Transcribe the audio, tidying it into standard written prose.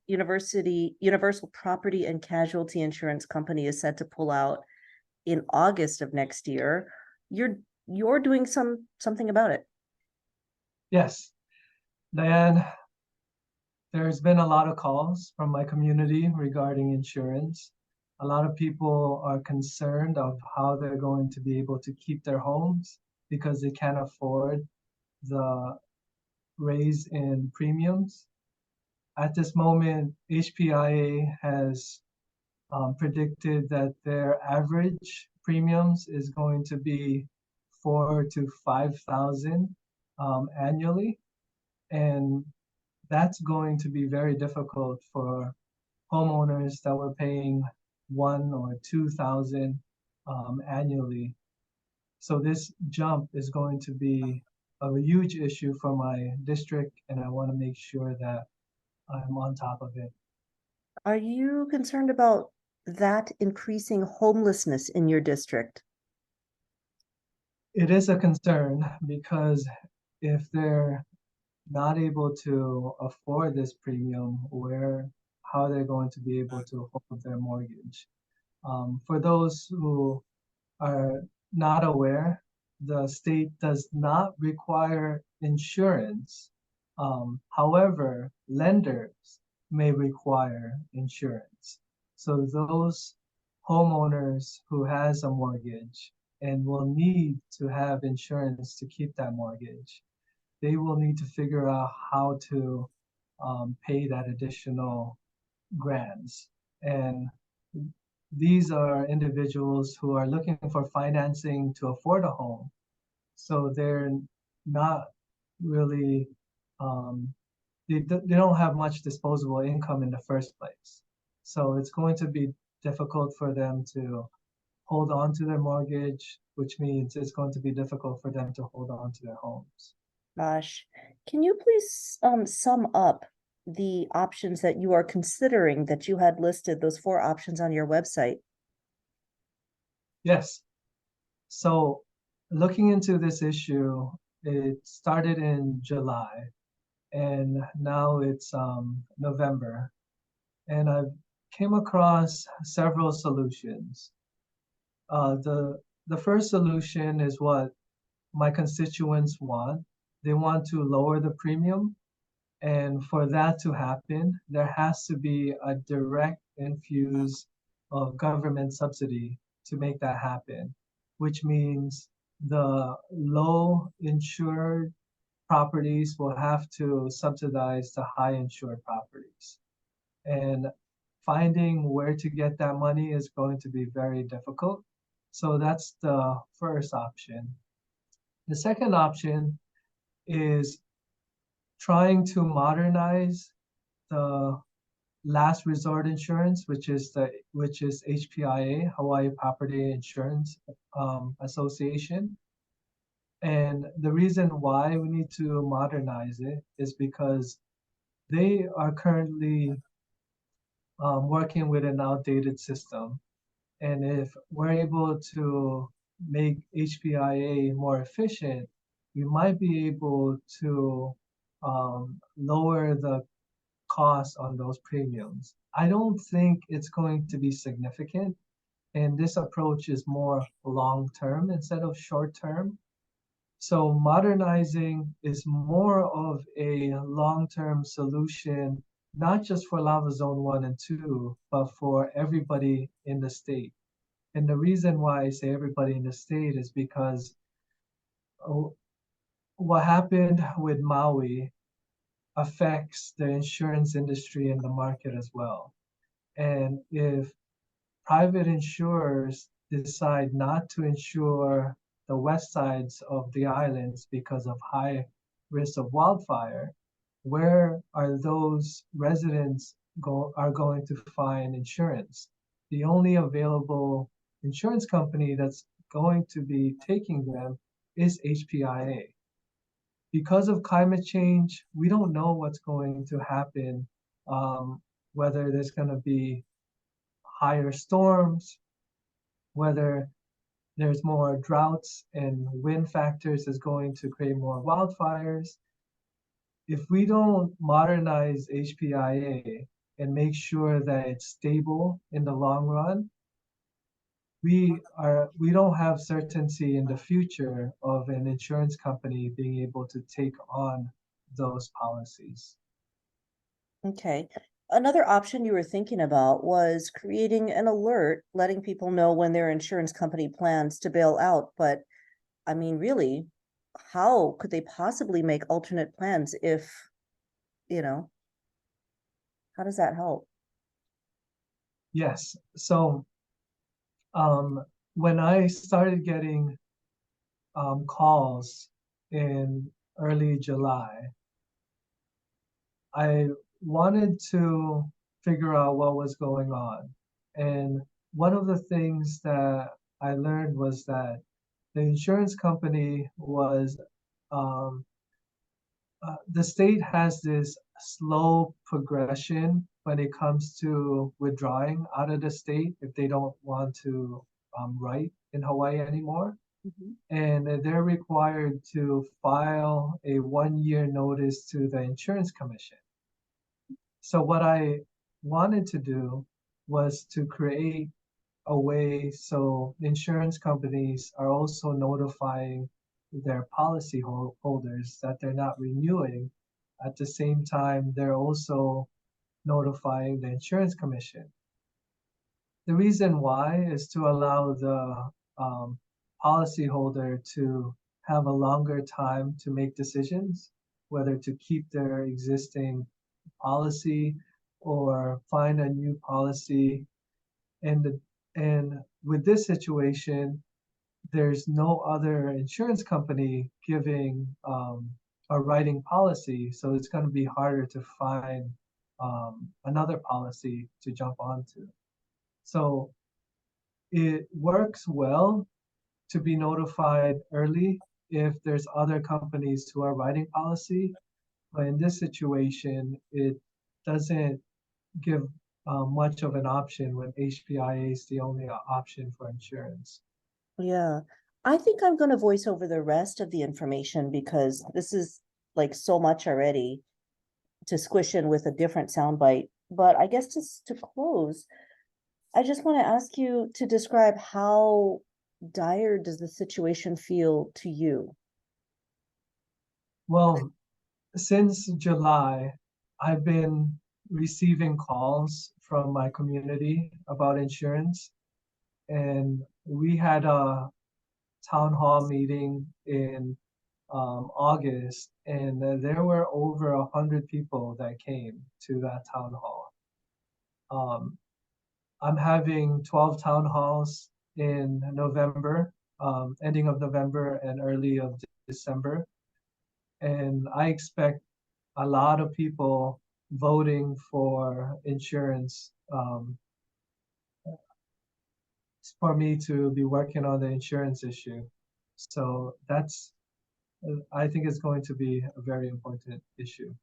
Universal Property and Casualty Insurance Company is set to pull out in August of next year. You're doing something about it. Yes, Diane, there's been a lot of calls from my community regarding insurance. A lot of people are concerned of how they're going to be able to keep their homes because they can't afford the raise in premiums. At this moment, HPIA has predicted that their average premiums is going to be 4,000 to 5,000 annually, and that's going to be very difficult for homeowners that were paying 1,000 or 2,000 annually. So this jump is going to be a huge issue for my district, and I want to make sure that I'm on top of it. Are you concerned about that increasing homelessness in your district? It is a concern because if they're not able to afford this premium, how are they going to be able to hold their mortgage? For those who are not aware, the state does not require insurance. However, lenders may require insurance. So those homeowners who has a mortgage and will need to have insurance to keep that mortgage, they will need to figure out how to pay that additional grants. And these are individuals who are looking for financing to afford a home. So they're not really, they don't have much disposable income in the first place. So it's going to be difficult for them to hold on to their mortgage, which means it's going to be difficult for them to hold on to their homes. Gosh, can you please sum up the options that you are considering that you had listed, those 4 options on your website? Yes. So looking into this issue, it started in July and now it's November. And I came across several solutions. The first solution is what my constituents want. They want to lower the premium. And for that to happen, there has to be a direct infuse of government subsidy to make that happen, which means the low insured properties will have to subsidize the high insured properties. And finding where to get that money is going to be very difficult. So that's the first option. The second option is trying to modernize the last resort insurance, which is HPIA, Hawaii Property Insurance Association. And the reason why we need to modernize it is because they are currently working with an outdated system. And if we're able to make HPIA more efficient, we might be able to lower the cost on those premiums. I don't think it's going to be significant, and this approach is more long-term instead of short-term. So modernizing is more of a long-term solution, not just for Lava Zone 1 and 2, but for everybody in the state. And the reason why I say everybody in the state is because what happened with Maui affects the insurance industry and the market as well. And if private insurers decide not to insure the west sides of the islands because of high risk of wildfire, where are those residents are going to find insurance? The only available insurance company that's going to be taking them is HPIA. Because of climate change, we don't know what's going to happen, whether there's going to be higher storms, whether there's more droughts and wind factors is going to create more wildfires. If we don't modernize HPIA, and make sure that it's stable in the long run, we don't have certainty in the future of an insurance company being able to take on those policies. Okay. Another option you were thinking about was creating an alert, letting people know when their insurance company plans to bail out. But I mean, really, how could they possibly make alternate plans if, you know, how does that help? Yes. So when I started getting calls in early July, I wanted to figure out what was going on. And one of the things that I learned was that the insurance company was, the state has this slow progression when it comes to withdrawing out of the state if they don't want to write in Hawaii anymore. Mhm. And they're required to file a 1 year notice to the insurance commission. So what I wanted to do was to create a way so insurance companies are also notifying their policy holders that they're not renewing. At the same time, they're also notifying the insurance commission. The reason why is to allow the policyholder to have a longer time to make decisions, whether to keep their existing policy or find a new policy. And with this situation, there's no other insurance company giving a writing policy, so it's going to be harder to find another policy to jump onto. So it works well to be notified early if there's other companies who are writing policy, but in this situation, it doesn't give much of an option when HPIA is the only option for insurance. Yeah. I think I'm going to voice over the rest of the information because this is like so much already to squish in with a different soundbite. But I guess just to close, I just want to ask you to describe how dire does the situation feel to you? Well, since July, I've been receiving calls from my community about insurance, and we had a town hall meeting in August, and there were over 100 people that came to that town hall. I'm having 12 town halls in November, ending of November and early of December. And I expect a lot of people voting for insurance for me to be working on the insurance issue. So I think it's going to be a very important issue.